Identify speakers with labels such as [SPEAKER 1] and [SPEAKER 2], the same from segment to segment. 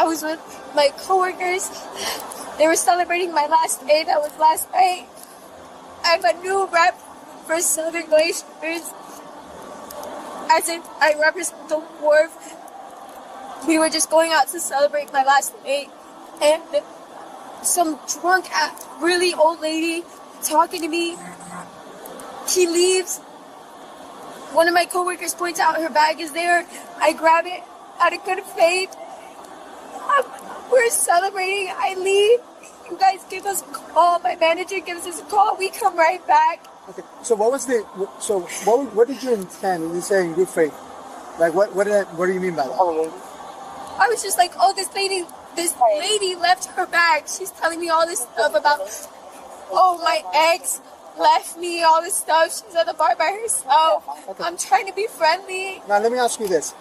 [SPEAKER 1] was with my coworkers. They were celebrating my last day. That was last night. I'm a new rep for Southern Glaciers. As if I represent the wharf. We were just going out to celebrate my last day, and some drunk, really old lady talking to me. She leaves. One of my coworkers points out her bag is there. I grab it out of good faith. We're celebrating. I leave. You guys give us a call. My manager gives us a call. We come right back.
[SPEAKER 2] Okay. So what did you intend when you say in good faith? Like what do you mean by that?
[SPEAKER 1] I was just like, oh, this lady left her bag. She's telling me all this stuff about, oh, my ex left me, all this stuff. She's at the bar by herself. Okay. I'm trying to be friendly.
[SPEAKER 2] Now, let me ask you this.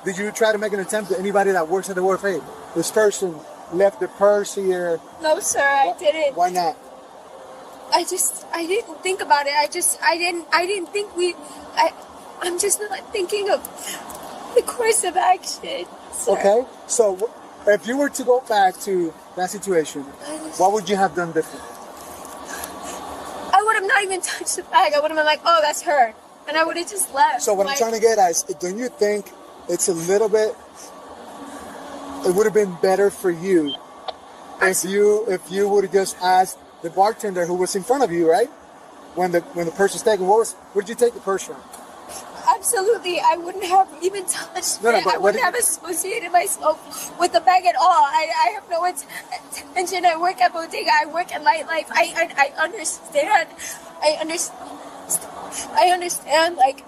[SPEAKER 2] Did you try to make an attempt at anybody that works at the Wharf? Hey, this person left the purse here.
[SPEAKER 1] No, sir, I didn't.
[SPEAKER 2] Why not?
[SPEAKER 1] I didn't think about it. I didn't think I'm just not thinking of the course of action. Sir.
[SPEAKER 2] Okay, so if you were to go back to that situation, what would you have done different?
[SPEAKER 1] I would have not even touched the bag. I would have been like, oh, that's her. And I would have just left.
[SPEAKER 2] So what I'm trying to get at is, don't you think it's a little bit, it would have been better for you if you would have just asked the bartender who was in front of you, right? When the purse was taken, where did you take the purse from?
[SPEAKER 1] Absolutely, I wouldn't have even touched it. I wouldn't have associated myself with the bag at all. I have no intention. I work at Bodega. I work in nightlife. I understand. I understand. Like,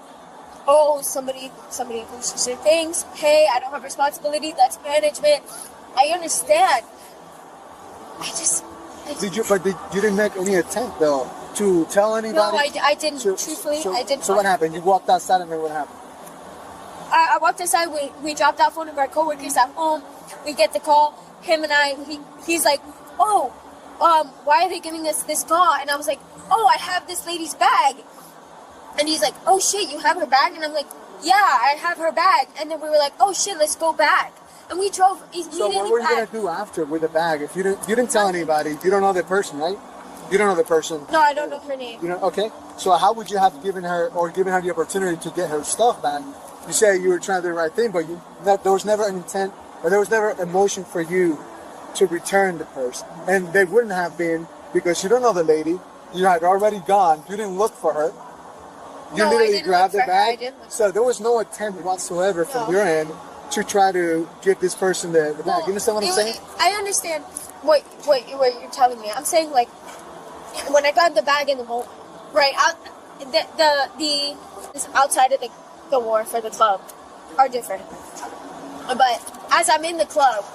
[SPEAKER 1] oh, somebody pushes their things. Hey, I don't have responsibility. That's management. I understand.
[SPEAKER 2] You didn't make any attempt though to tell anybody?
[SPEAKER 1] No, I didn't. Truthfully, I didn't.
[SPEAKER 2] So what happened? You walked outside and then what happened?
[SPEAKER 1] I walked outside. We dropped off one of our coworkers at home. We get the call. Him and I. He's like, oh, why are they giving us this call? And I was like, oh, I have this lady's bag. And he's like, oh shit, you have her bag? And I'm like, yeah, I have her bag. And then we were like, oh shit, let's go back. And we drove immediately.
[SPEAKER 2] So what were you gonna do after with the bag? If you didn't tell anybody, you don't know the person, right? You don't know the person.
[SPEAKER 1] No, I don't know her name.
[SPEAKER 2] You know, okay. So how would you have given her the opportunity to get her stuff back? You say you were trying to do the right thing, but there was never an intent, or there was never a motion for you to return the purse. And they wouldn't have been, because you don't know the lady. You had already gone. You didn't look for her. You literally grabbed the bag. So there was no attempt whatsoever from your end to try to get this person the bag. You understand what I'm saying?
[SPEAKER 1] I understand what you're telling me. I'm saying, like, when I got the bag in the moment, right, the outside of the wharf or the club are different. But as I'm in the club,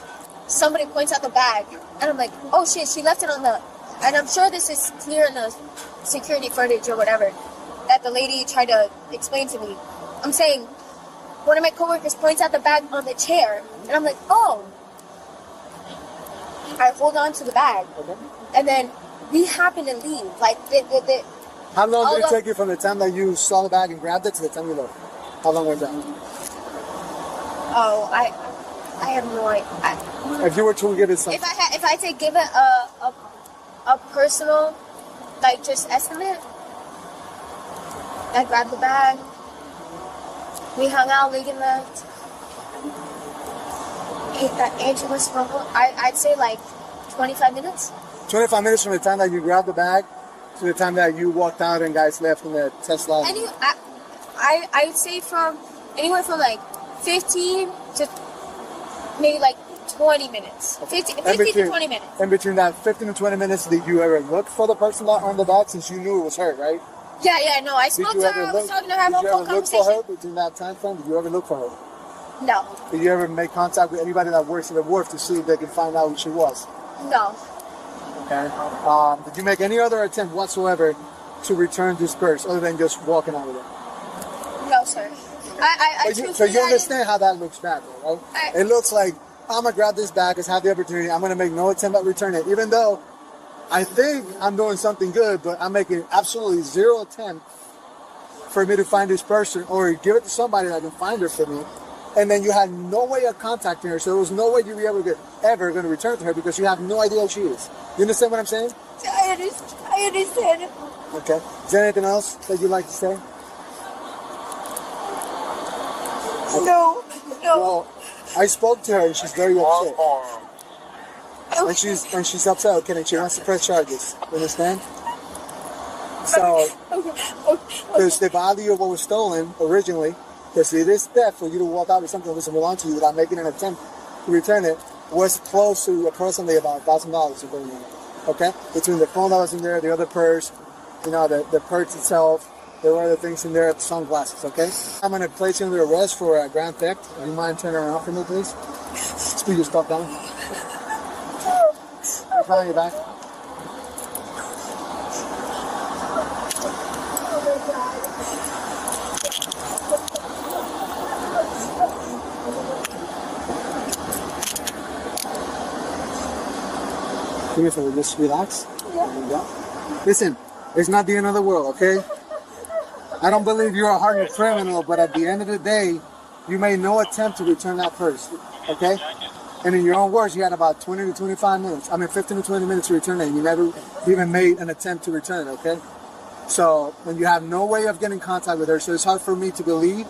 [SPEAKER 1] somebody points out the bag, and I'm like, oh shit, she left it on the, and I'm sure this is clear in the security footage or whatever that the lady tried to explain to me. I'm saying, one of my coworkers points out the bag on the chair, and I'm like, oh. I hold on to the bag, and then we happen to leave. Like,
[SPEAKER 2] how long did it take you from the time that you saw the bag and grabbed it to the time you left? How long was that?
[SPEAKER 1] Oh, I have no idea.
[SPEAKER 2] If you were to give it some...
[SPEAKER 1] If I had to give it a personal, like, just estimate, I grabbed the bag. We hung out, Regan left. Andrew was from, I'd say like 25 minutes. 25
[SPEAKER 2] minutes from the time that you grabbed the bag to the time that you walked out and guys left in the Tesla?
[SPEAKER 1] I'd say from anywhere from like 15 to maybe like 20 minutes. 15 to 20 minutes.
[SPEAKER 2] And between that 15 to 20 minutes, did you ever look for the person on the bag since you knew it was her, right?
[SPEAKER 1] Yeah, no, I spoke to her, I was talking to her, I had a phone conversation.
[SPEAKER 2] Did you ever look for her between that time frame? Did you ever look for her?
[SPEAKER 1] No.
[SPEAKER 2] Did you ever make contact with anybody that works at the wharf to see if they can find out who she was?
[SPEAKER 1] No.
[SPEAKER 2] Okay. Did you make any other attempt whatsoever to return this purse other than just walking out with it?
[SPEAKER 1] No, sir.
[SPEAKER 2] So you understand how that looks bad, though, right? It looks like, I'm going to grab this bag, let's have the opportunity, I'm going to make no attempt at returning it, even though I think I'm doing something good, but I'm making absolutely zero attempt for me to find this person or give it to somebody that can find her for me. and then you had no way of contacting her, so there was no way you were ever going to return to her because you have no idea who she is. You understand what I'm saying?
[SPEAKER 1] I understand.
[SPEAKER 2] Okay. Is there anything else that you'd like to say?
[SPEAKER 1] No.
[SPEAKER 2] Well, I spoke to her and she's very upset. And she's upset, okay, and she wants to press charges. You understand? So, because the value of what was stolen originally, because it is theft for you to walk out with something that doesn't belong to you without making an attempt to return it, was close to approximately about $1,000. Okay? Between the phone that was in there, the other purse, the purse itself, there were other things in there, sunglasses, okay? I'm going to place you under arrest for grand theft. Do you mind turning around for me, please? Speed your stuff down. Behind your back. Do me a favor, just relax. Yeah. Listen, it's not the end of the world, okay? I don't believe you're a hardened criminal, but at the end of the day, you made no attempt to return that purse, okay? And in your own words, you had about 20 to 25 minutes. 15 to 20 minutes to return it, and you never even made an attempt to return it, okay? So, and you have no way of getting in contact with her, so it's hard for me to believe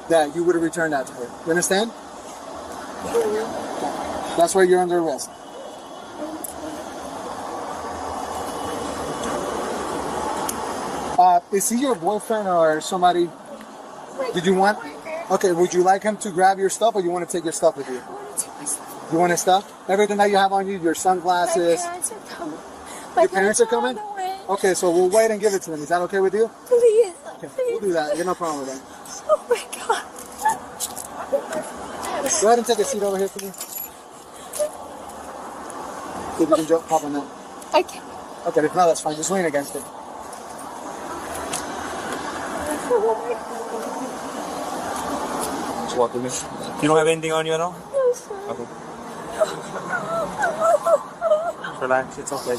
[SPEAKER 2] that you would have returned that to her. You understand? That's why you're under arrest. Is he your boyfriend or somebody? Did you want? Okay, would you like him to grab your stuff or you want to take your stuff with you? You want his stuff? Everything that you have on you, your sunglasses.
[SPEAKER 1] My parents are coming.
[SPEAKER 2] Your parents are coming? Okay, so we'll wait and give it to them. Is that okay with you?
[SPEAKER 1] Please.
[SPEAKER 2] Okay, we'll do that. You have no problem with that.
[SPEAKER 1] Oh my God.
[SPEAKER 2] Go ahead and take a seat over here for me. See if you can pop on that.
[SPEAKER 1] I can't.
[SPEAKER 2] Okay, if not, that's fine. Just lean against it.
[SPEAKER 3] Just walk with me. You don't have anything on you at all?
[SPEAKER 1] No, sir.
[SPEAKER 3] Okay. Relax, it's okay.